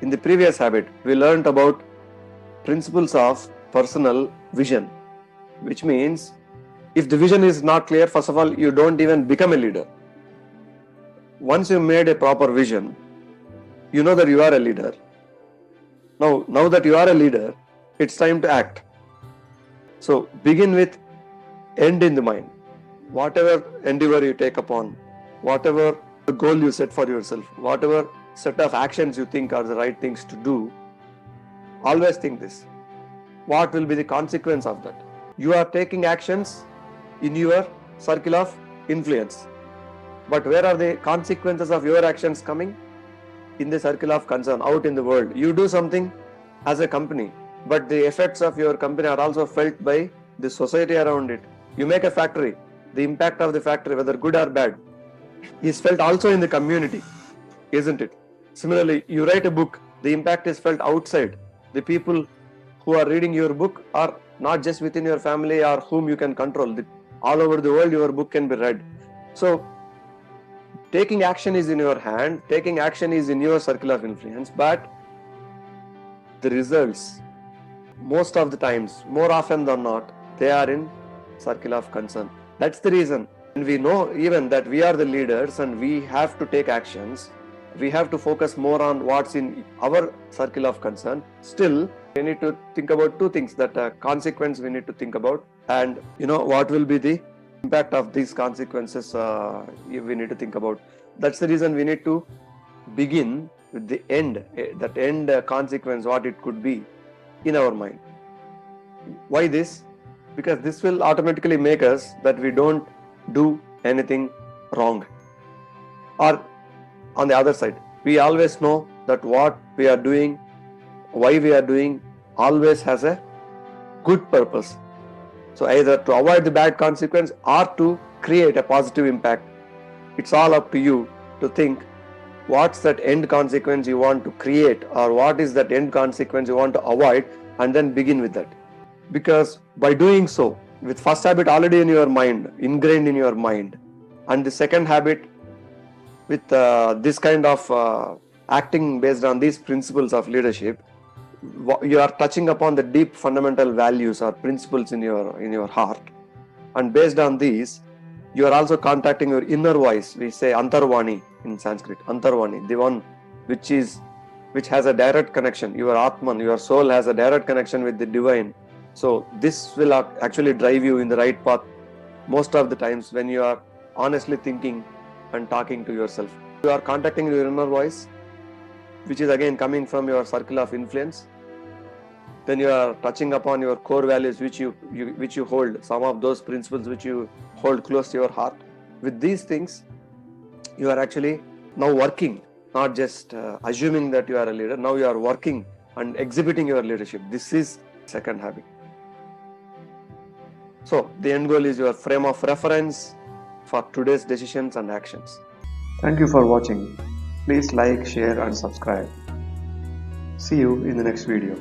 In the previous habit, we learned about principles of personal vision, which means if the vision is not clear, first of all, you don't even become a leader. Once you made a proper vision, you know that you are a leader. Now that you are a leader, it's time to act. So begin with end in the mind. Whatever endeavor you take upon, whatever goal you set for yourself, whatever set of actions you think are the right things to do, always think this. What will be the consequence of that? You are taking actions in your circle of influence. But where are the consequences of your actions coming? In the circle of concern, out in the world. You do something as a company, but the effects of your company are also felt by the society around it. You make a factory, the impact of the factory, whether good or bad, is felt also in the community, isn't it? Similarly, you write a book, the impact is felt outside. The people who are reading your book are not just within your family or whom you can control. All over the world, your book can be read. So, taking action is in your hand, taking action is in your circle of influence, but the results, most of the times, more often than not, they are in circle of concern. That's the reason. And we know even that we are the leaders and we have to take actions. We have to focus more on what's in our circle of concern. Still, we need to think about two things, that consequence we need to think about, and what will be the impact of these consequences we need to think about. That's the reason we need to begin with the end, that end consequence, what it could be in our mind. Why this? Because this will automatically make us that we don't do anything wrong. Or on the other side, we always know that what we are doing, why we are doing, always has a good purpose. So either to avoid the bad consequence or to create a positive impact. It's all up to you to think what's that end consequence you want to create, or what is that end consequence you want to avoid, and then begin with that. Because by doing so, with first habit already in your mind, ingrained in your mind, and the second habit with this kind of acting based on these principles of leadership, you are touching upon the deep fundamental values or principles in your heart, and based on these, you are also contacting your inner voice. We say Antarvani in Sanskrit, Antarvani, the one which has a direct connection. Your Atman, your soul has a direct connection with the divine. So this will actually drive you in the right path most of the times when you are honestly thinking and talking to yourself. You are contacting your inner voice, which is again coming from your circle of influence. Then you are touching upon your core values which you hold, some of those principles which you hold close to your heart. With these things, you are actually now working, not just assuming that you are a leader. Now you are working and exhibiting your leadership. This is second habit. So the end goal is your frame of reference for today's decisions and actions. Thank you for watching. Please like, share and subscribe. See you in the next video.